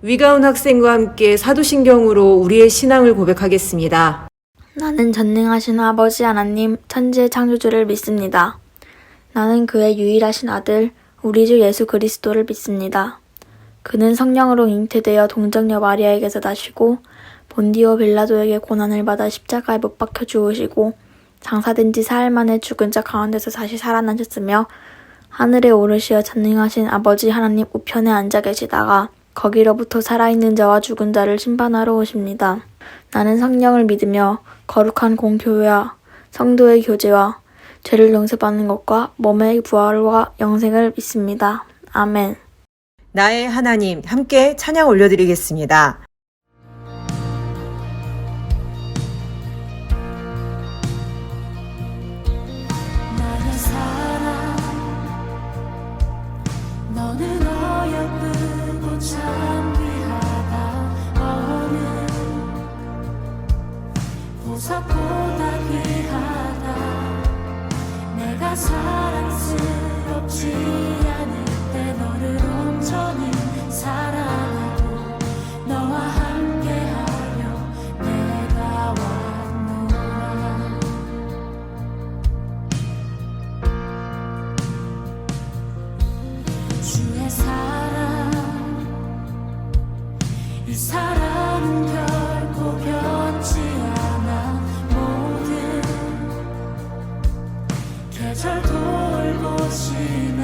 위가운 학생과 함께 사도신경으로 우리의 신앙을 고백하겠습니다. 나는 전능하신 아버지 하나님, 천지의 창조주를 믿습니다. 나는 그의 유일하신 아들, 우리 주 예수 그리스도를 믿습니다. 그는 성령으로 잉태되어 동정녀 마리아에게서 나시고 본디오 빌라도에게 고난을 받아 십자가에 못 박혀 죽으시고 장사된 지 사흘 만에 죽은 자 가운데서 다시 살아나셨으며 하늘에 오르시어 전능하신 아버지 하나님 우편에 앉아 계시다가 거기로부터 살아있는 자와 죽은 자를 심판하러 오십니다. 나는 성령을 믿으며 거룩한 공교회와 성도의 교제와 죄를 용서받는 것과 몸의 부활과 영생을 믿습니다. 아멘. 나의 하나님, 함께 찬양 올려드리겠습니다. 나의 사랑 너는 어여쁘고 참 귀하다 어느 보석보다 귀하다 내가 사랑스럽지 않을 때 너를 온전히 사랑하고 너와 함께하려 내가 왔노라 주의 사랑 이 사랑은 결코 변치 않아 모든 계절 돌보시네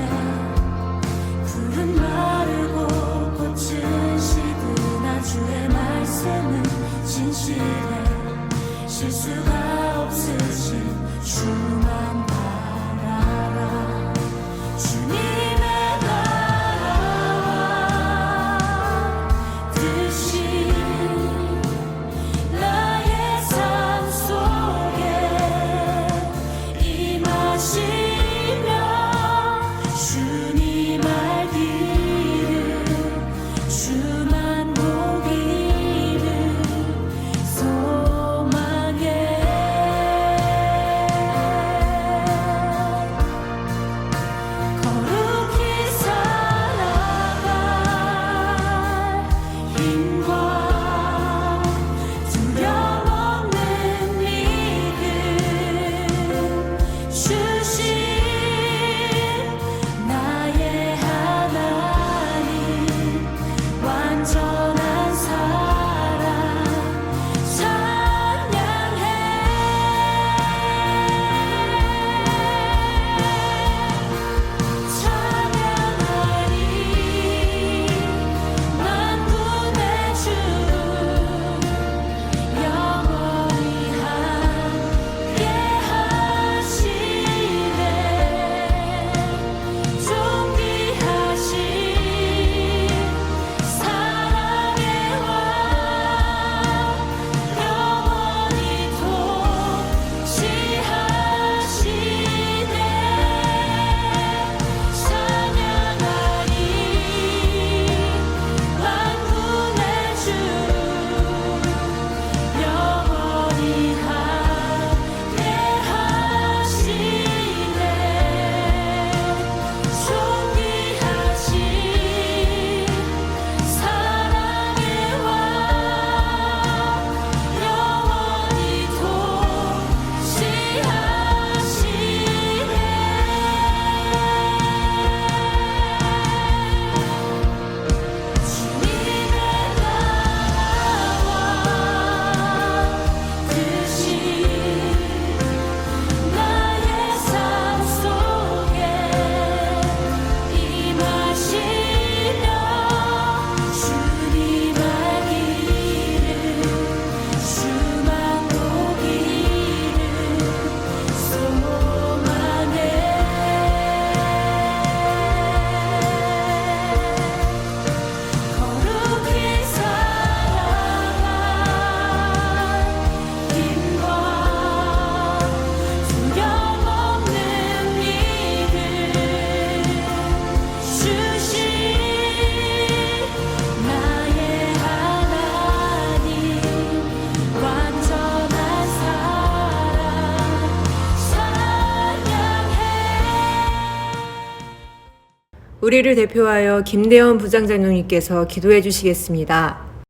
우리를 대표하여 김대원 부장장로님께서 기도해 주시겠습니다.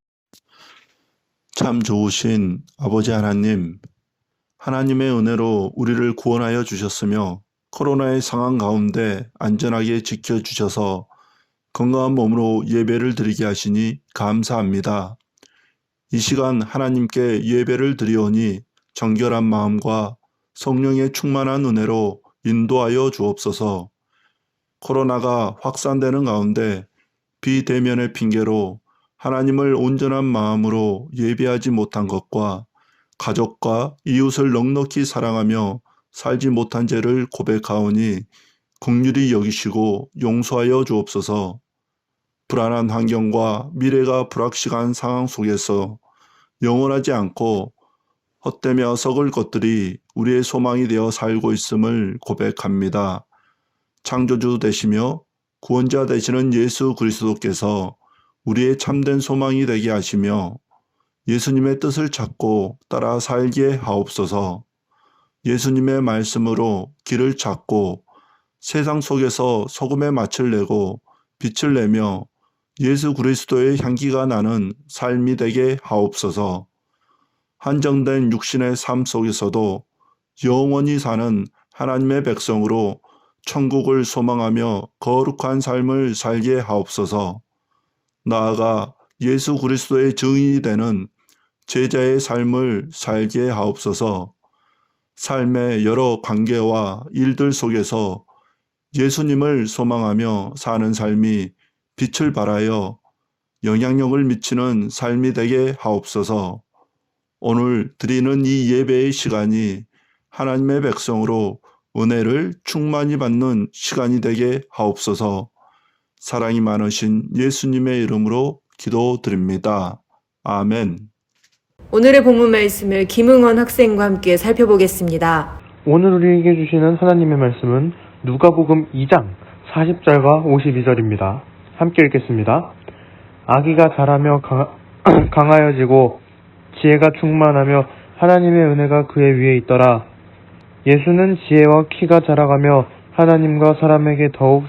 참 좋으신 아버지 하나님, 하나님의 은혜로 우리를 구원하여 주셨으며 코로나의 상황 가운데 안전하게 지켜주셔서 건강한 몸으로 예배를 드리게 하시니 감사합니다. 이 시간 하나님께 예배를 드리오니 정결한 마음과 성령의 충만한 은혜로 인도하여 주옵소서. 코로나가 확산되는 가운데 비대면의 핑계로 하나님을 온전한 마음으로 예배하지 못한 것과 가족과 이웃을 넉넉히 사랑하며 살지 못한 죄를 고백하오니 긍휼히 여기시고 용서하여 주옵소서. 불안한 환경과 미래가 불확실한 상황 속에서 영원하지 않고 헛되며 썩을 것들이 우리의 소망이 되어 살고 있음을 고백합니다. 창조주 되시며 구원자 되시는 예수 그리스도께서 우리의 참된 소망이 되게 하시며 예수님의 뜻을 찾고 따라 살게 하옵소서. 예수님의 말씀으로 길을 찾고 세상 속에서 소금의 맛을 내고 빛을 내며 예수 그리스도의 향기가 나는 삶이 되게 하옵소서. 한정된 육신의 삶 속에서도 영원히 사는 하나님의 백성으로 천국을 소망하며 거룩한 삶을 살게 하옵소서. 나아가 예수 그리스도의 증인이 되는 제자의 삶을 살게 하옵소서. 삶의 여러 관계와 일들 속에서 예수님을 소망하며 사는 삶이 빛을 발하여 영향력을 미치는 삶이 되게 하옵소서. 오늘 드리는 이 예배의 시간이 하나님의 백성으로 은혜를 충만히 받는 시간이 되게 하옵소서. 사랑이 많으신 예수님의 이름으로 기도드립니다. 아멘. 오늘의 본문 말씀을 김응원 학생과 함께 살펴보겠습니다. 오늘 우리에게 주시는 하나님의 말씀은 누가복음 2장 40절과 52절입니다. 함께 읽겠습니다. 아기가 자라며 강하여지고 지혜가 충만하며 하나님의 은혜가 그의 위에 있더라. 예수는 지혜와 키가 자라가며 하나님과 사람에게 더욱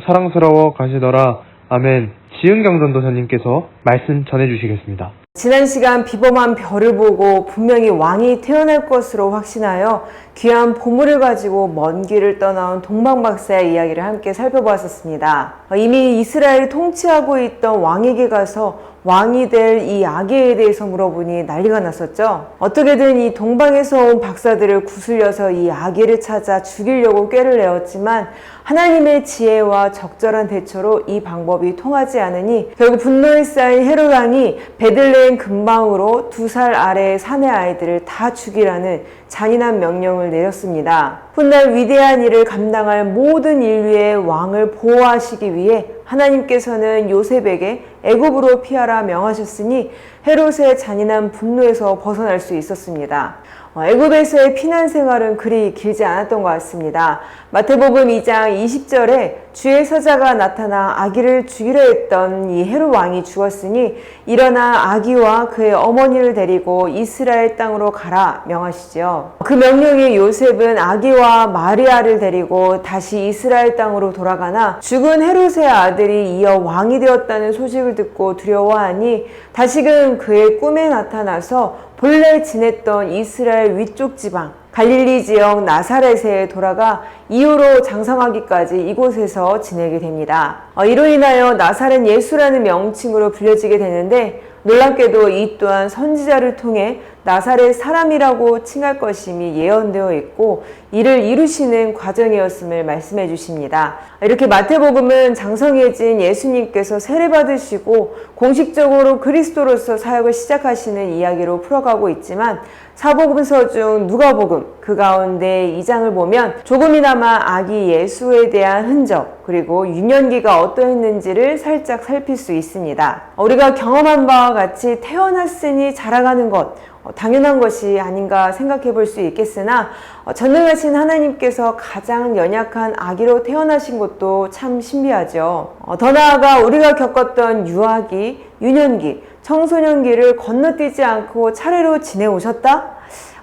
사랑스러워 가시더라. 아멘. 지은경 전도사님께서 말씀 전해주시겠습니다. 지난 시간 비범한 별을 보고 분명히 왕이 태어날 것으로 확신하여 귀한 보물을 가지고 먼 길을 떠나온 동방박사의 이야기를 함께 살펴보았었습니다. 이미 이스라엘을 통치하고 있던 왕에게 가서 왕이 될 이 아기에 대해서 물어보니 난리가 났었죠. 어떻게든 이 동방에서 온 박사들을 구슬려서 이 아기를 찾아 죽이려고 꾀를 내었지만 하나님의 지혜와 적절한 대처로 이 방법이 통하지 않으니 결국 분노에 쌓인 헤롯 왕이 베들레헴 근방으로 2살 아래의 사내 아이들을 다 죽이라는 잔인한 명령을 내렸습니다. 훗날 위대한 일을 감당할 모든 인류의 왕을 보호하시기 위해 하나님께서는 요셉에게 애굽으로 피하라 명하셨으니 헤롯의 잔인한 분노에서 벗어날 수 있었습니다. 애굽에서의 피난 생활은 그리 길지 않았던 것 같습니다. 마태복음 2장 20절에 주의 사자가 나타나 아기를 죽이려 했던 이 헤롯 왕이 죽었으니 일어나 아기와 그의 어머니를 데리고 이스라엘 땅으로 가라 명하시죠. 그 명령에 요셉은 아기와 마리아를 데리고 다시 이스라엘 땅으로 돌아가나 죽은 헤롯의 아들이 이어 왕이 되었다는 소식을 듣고 두려워하니 다시금 그의 꿈에 나타나서 본래 지냈던 이스라엘 위쪽 지방 갈릴리 지역 나사렛에 돌아가 이후로 장성하기까지 이곳에서 지내게 됩니다. 이로 인하여 나사렛 예수라는 명칭으로 불려지게 되는데 놀랍게도 이 또한 선지자를 통해 나사렛 사람이라고 칭할 것임이 예언되어 있고 이를 이루시는 과정이었음을 말씀해 주십니다. 이렇게 마태복음은 장성해진 예수님께서 세례받으시고 공식적으로 그리스도로서 사역을 시작하시는 이야기로 풀어가고 있지만 사복음서 중 누가복음 그 가운데 2장을 보면 조금이나마 아기 예수에 대한 흔적 그리고 유년기가 어떠했는지를 살짝 살필 수 있습니다. 우리가 경험한 바와 같이 태어났으니 자라가는 것 당연한 것이 아닌가 생각해 볼 수 있겠으나 전능하신 하나님께서 가장 연약한 아기로 태어나신 것도 참 신비하죠. 더 나아가 우리가 겪었던 유아기, 유년기, 청소년기를 건너뛰지 않고 차례로 지내오셨다?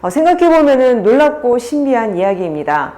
생각해보면 놀랍고 신비한 이야기입니다.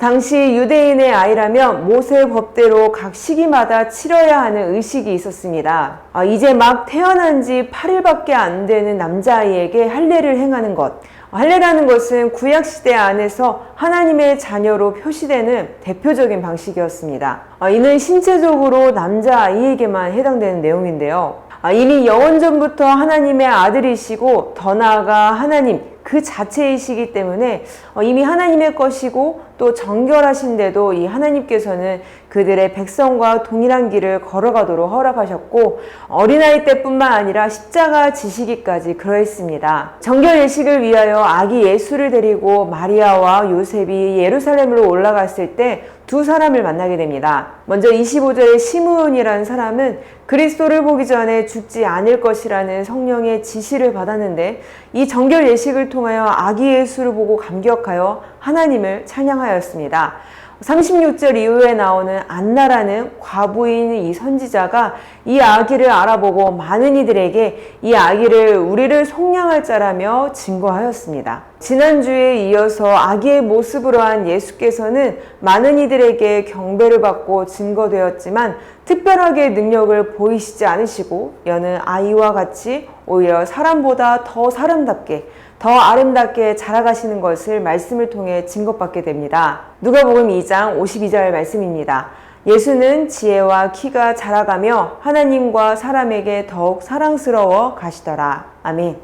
당시 유대인의 아이라면 모세 법대로 각 시기마다 치러야 하는 의식이 있었습니다. 이제 막 태어난 지 8일밖에 안 되는 남자아이에게 할례를 행하는 것. 할례라는 것은 구약시대 안에서 하나님의 자녀로 표시되는 대표적인 방식이었습니다. 이는 신체적으로 남자아이에게만 해당되는 내용인데요. 이미 영원전부터 하나님의 아들이시고 더 나아가 하나님 그 자체이시기 때문에 이미 하나님의 것이고 또 정결하신데도 이 하나님께서는 그들의 백성과 동일한 길을 걸어가도록 허락하셨고 어린아이 때뿐만 아니라 십자가 지시기까지 그러했습니다. 정결 예식을 위하여 아기 예수를 데리고 마리아와 요셉이 예루살렘으로 올라갔을 때 두 사람을 만나게 됩니다. 먼저 25절에 시므온이라는 사람은 그리스도를 보기 전에 죽지 않을 것이라는 성령의 지시를 받았는데 이 정결 예식을 통하여 아기 예수를 보고 감격하여 하나님을 찬양하였습니다. 36절 이후에 나오는 안나라는 과부인 이 선지자가 이 아기를 알아보고 많은 이들에게 이 아기를 우리를 속량할 자라며 증거하였습니다. 지난주에 이어서 아기의 모습으로 한 예수께서는 많은 이들에게 경배를 받고 증거되었지만 특별하게 능력을 보이시지 않으시고 여는 아이와 같이 오히려 사람보다 더 사람답게 더 아름답게 자라가시는 것을 말씀을 통해 증거받게 됩니다. 누가복음 2장 52절 말씀입니다. 예수는 지혜와 키가 자라가며 하나님과 사람에게 더욱 사랑스러워 가시더라. 아멘.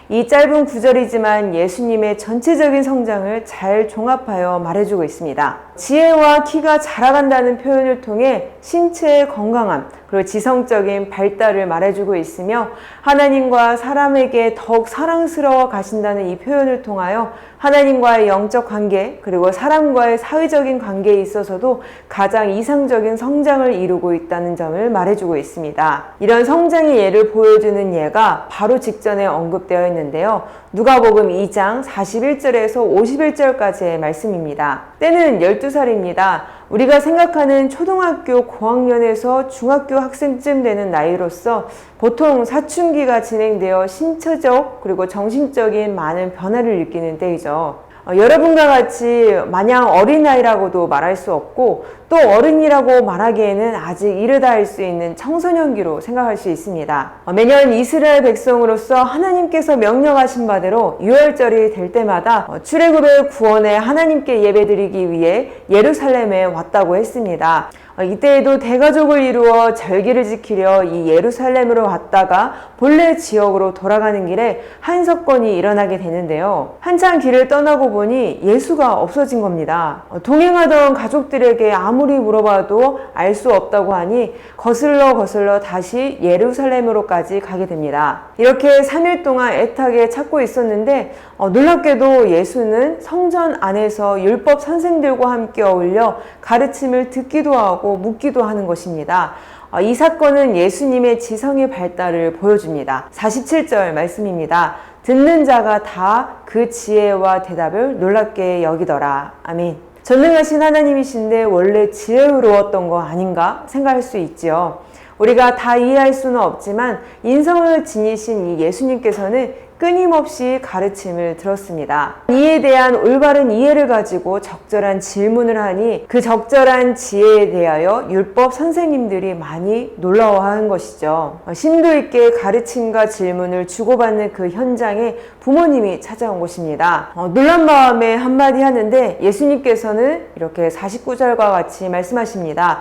이 짧은 구절이지만 예수님의 전체적인 성장을 잘 종합하여 말해주고 있습니다. 지혜와 키가 자라간다는 표현을 통해 신체의 건강함 그리고 지성적인 발달을 말해주고 있으며 하나님과 사람에게 더욱 사랑스러워 가신다는 이 표현을 통하여 하나님과의 영적 관계 그리고 사람과의 사회적인 관계에 있어서도 가장 이상적인 성장을 이루고 있다는 점을 말해주고 있습니다. 이런 성장의 예를 보여주는 예가 바로 직전에 언급되어 있는데요. 누가복음 2장 41절에서 51절까지의 말씀입니다. 때는 12살입니다. 우리가 생각하는 초등학교 고학년에서 중학교 학생쯤 되는 나이로서 보통 사춘기가 진행되어 신체적 그리고 정신적인 많은 변화를 느끼는 때이죠. 여러분과 같이 마냥 어린아이라고도 말할 수 없고 또 어른이라고 말하기에는 아직 이르다 할 수 있는 청소년기로 생각할 수 있습니다. 매년 이스라엘 백성으로서 하나님께서 명령하신 바대로 유월절이 될 때마다 출애굽의 구원에 하나님께 예배드리기 위해 예루살렘에 왔다고 했습니다. 이때에도 대가족을 이루어 절기를 지키려 이 예루살렘으로 왔다가 본래 지역으로 돌아가는 길에 한석건이 일어나게 되는데요. 한참 길을 떠나고 보니 예수가 없어진 겁니다. 동행하던 가족들에게 아무리 물어봐도 알 수 없다고 하니 거슬러 다시 예루살렘으로까지 가게 됩니다. 이렇게 3일 동안 애타게 찾고 있었는데 놀랍게도 예수는 성전 안에서 율법 선생들과 함께 어울려 가르침을 듣기도 하고 묻기도 하는 것입니다. 이 사건은 예수님의 지성의 발달을 보여줍니다. 47절 말씀입니다. 듣는 자가 다 그 지혜와 대답을 놀랍게 여기더라. 아멘. 전능하신 하나님이신데 원래 지혜로웠던 거 아닌가 생각할 수 있지요. 우리가 다 이해할 수는 없지만 인성을 지니신 이 예수님께서는 끊임없이 가르침을 들었습니다. 이에 대한 올바른 이해를 가지고 적절한 질문을 하니 그 적절한 지혜에 대하여 율법 선생님들이 많이 놀라워하는 것이죠. 심도 있게 가르침과 질문을 주고받는 그 현장에 부모님이 찾아온 것입니다. 놀란 마음에 한마디 하는데 예수님께서는 이렇게 49절과 같이 말씀하십니다.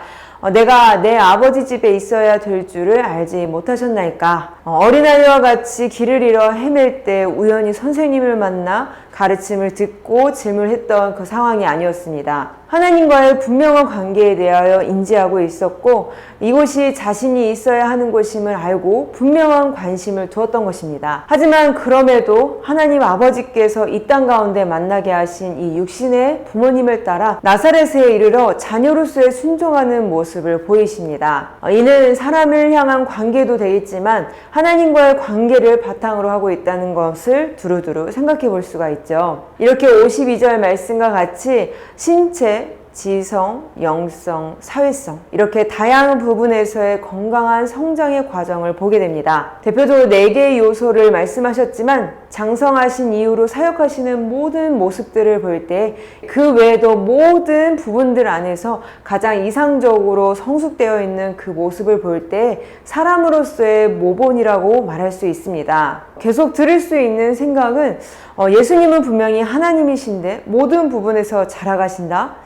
내가 내 아버지 집에 있어야 될 줄을 알지 못하셨나이까. 어린아이와 같이 길을 잃어 헤맬 때 우연히 선생님을 만나 가르침을 듣고 질문했던 그 상황이 아니었습니다. 하나님과의 분명한 관계에 대하여 인지하고 있었고 이곳이 자신이 있어야 하는 곳임을 알고 분명한 관심을 두었던 것입니다. 하지만 그럼에도 하나님 아버지께서 이 땅 가운데 만나게 하신 이 육신의 부모님을 따라 나사렛에 이르러 자녀로서의 순종하는 모습을 보이십니다. 이는 사람을 향한 관계도 되겠지만 하나님과의 관계를 바탕으로 하고 있다는 것을 두루두루 생각해 볼 수가 있죠. 이렇게 52절 말씀과 같이 신체, 지성, 영성, 사회성 이렇게 다양한 부분에서의 건강한 성장의 과정을 보게 됩니다. 대표적으로 4개의 요소를 말씀하셨지만 장성하신 이후로 사역하시는 모든 모습들을 볼 때 그 외에도 모든 부분들 안에서 가장 이상적으로 성숙되어 있는 그 모습을 볼 때 사람으로서의 모본이라고 말할 수 있습니다. 계속 들을 수 있는 생각은 예수님은 분명히 하나님이신데 모든 부분에서 자라가신다.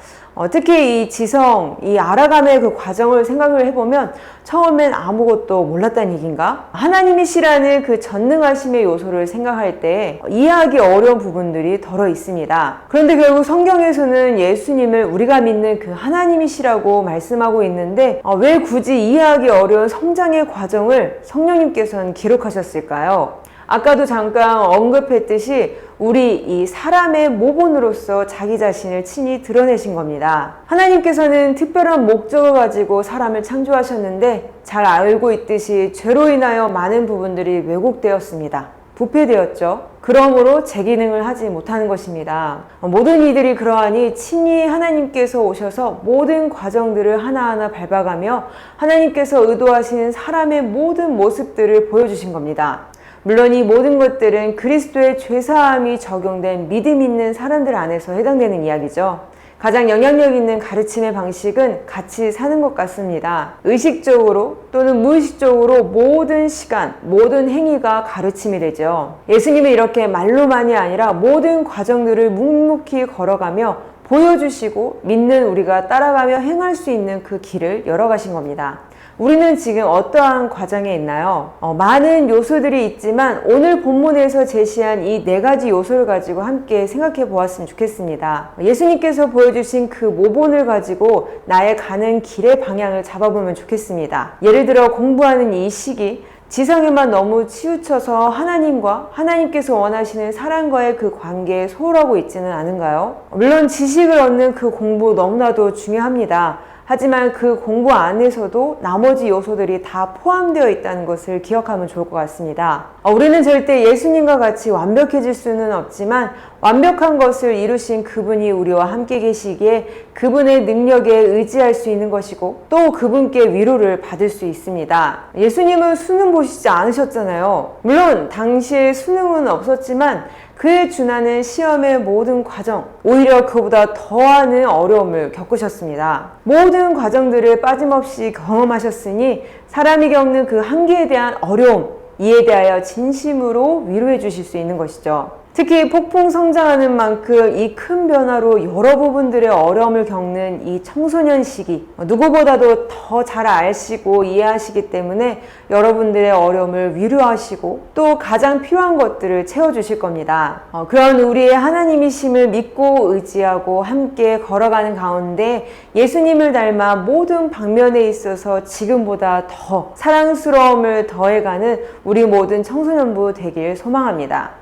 특히 이 지성, 이 알아감의 그 과정을 생각을 해보면 처음엔 아무것도 몰랐다는 얘기인가? 하나님이시라는 그 전능하심의 요소를 생각할 때 이해하기 어려운 부분들이 덜어 있습니다. 그런데 결국 성경에서는 예수님을 우리가 믿는 그 하나님이시라고 말씀하고 있는데 왜 굳이 이해하기 어려운 성장의 과정을 성령님께서는 기록하셨을까요? 아까도 잠깐 언급했듯이 우리 이 사람의 모본으로서 자기 자신을 친히 드러내신 겁니다. 하나님께서는 특별한 목적을 가지고 사람을 창조하셨는데 잘 알고 있듯이 죄로 인하여 많은 부분들이 왜곡되었습니다. 부패되었죠. 그러므로 제 기능을 하지 못하는 것입니다. 모든 이들이 그러하니 친히 하나님께서 오셔서 모든 과정들을 하나하나 밟아가며 하나님께서 의도하시는 사람의 모든 모습들을 보여주신 겁니다. 물론 이 모든 것들은 그리스도의 죄사함이 적용된 믿음 있는 사람들 안에서 해당되는 이야기죠. 가장 영향력 있는 가르침의 방식은 같이 사는 것 같습니다. 의식적으로 또는 무의식적으로 모든 시간, 모든 행위가 가르침이 되죠. 예수님은 이렇게 말로만이 아니라 모든 과정들을 묵묵히 걸어가며 보여주시고 믿는 우리가 따라가며 행할 수 있는 그 길을 열어가신 겁니다. 우리는 지금 어떠한 과정에 있나요? 많은 요소들이 있지만 오늘 본문에서 제시한 이 4가지 요소를 가지고 함께 생각해 보았으면 좋겠습니다. 예수님께서 보여주신 그 모본을 가지고 나의 가는 길의 방향을 잡아보면 좋겠습니다. 예를 들어 공부하는 이 시기, 지성에만 너무 치우쳐서 하나님과 하나님께서 원하시는 사람과의 그 관계에 소홀하고 있지는 않은가요? 물론 지식을 얻는 그 공부 너무나도 중요합니다. 하지만 그 공부 안에서도 나머지 요소들이 다 포함되어 있다는 것을 기억하면 좋을 것 같습니다. 우리는 절대 예수님과 같이 완벽해질 수는 없지만 완벽한 것을 이루신 그분이 우리와 함께 계시기에 그분의 능력에 의지할 수 있는 것이고 또 그분께 위로를 받을 수 있습니다. 예수님은 수능 보시지 않으셨잖아요. 물론 당시에 수능은 없었지만 그에 준하는 시험의 모든 과정, 오히려 그보다 더하는 어려움을 겪으셨습니다. 모든 과정들을 빠짐없이 경험하셨으니 사람이 겪는 그 한계에 대한 어려움, 이에 대하여 진심으로 위로해 주실 수 있는 것이죠. 특히 폭풍 성장하는 만큼 이 큰 변화로 여러 부분들의 어려움을 겪는 이 청소년 시기, 누구보다도 더 잘 아시고 이해하시기 때문에 여러분들의 어려움을 위로하시고 또 가장 필요한 것들을 채워주실 겁니다. 그런 우리의 하나님이심을 믿고 의지하고 함께 걸어가는 가운데 예수님을 닮아 모든 방면에 있어서 지금보다 더 사랑스러움을 더해가는 우리 모든 청소년부 되길 소망합니다.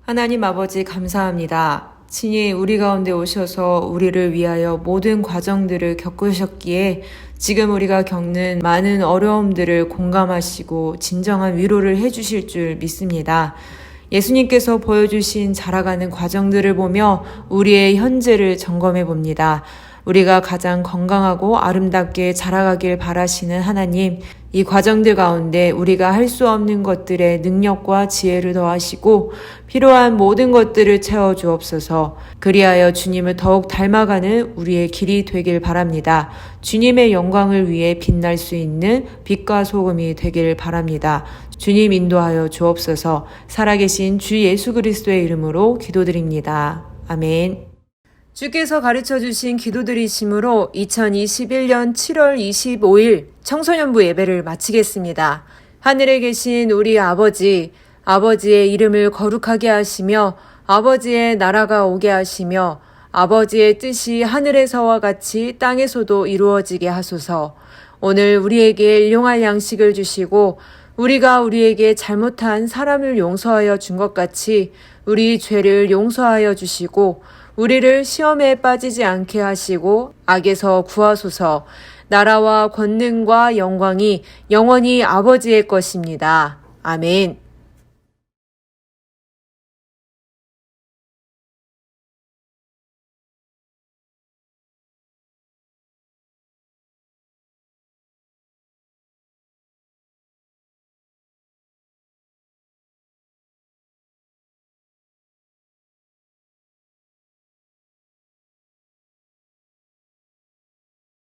하나님 아버지 감사합니다. 친히 우리 가운데 오셔서 우리를 위하여 모든 과정들을 겪으셨기에 지금 우리가 겪는 많은 어려움들을 공감하시고 진정한 위로를 해주실 줄 믿습니다. 예수님께서 보여주신 자라가는 과정들을 보며 우리의 현재를 점검해 봅니다. 우리가 가장 건강하고 아름답게 자라가길 바라시는 하나님, 이 과정들 가운데 우리가 할 수 없는 것들의 능력과 지혜를 더하시고 필요한 모든 것들을 채워주옵소서. 그리하여 주님을 더욱 닮아가는 우리의 길이 되길 바랍니다. 주님의 영광을 위해 빛날 수 있는 빛과 소금이 되길 바랍니다. 주님 인도하여 주옵소서. 살아계신 주 예수 그리스도의 이름으로 기도드립니다. 아멘. 주께서 가르쳐주신 기도드리심으로 2021년 7월 25일 청소년부 예배를 마치겠습니다. 하늘에 계신 우리 아버지, 아버지의 이름을 거룩하게 하시며 아버지의 나라가 오게 하시며 아버지의 뜻이 하늘에서와 같이 땅에서도 이루어지게 하소서. 오늘 우리에게 일용할 양식을 주시고 우리가 우리에게 잘못한 사람을 용서하여 준 것 같이 우리 죄를 용서하여 주시고 우리를 시험에 빠지지 않게 하시고 악에서 구하소서. 나라와 권능과 영광이 영원히 아버지의 것입니다. 아멘.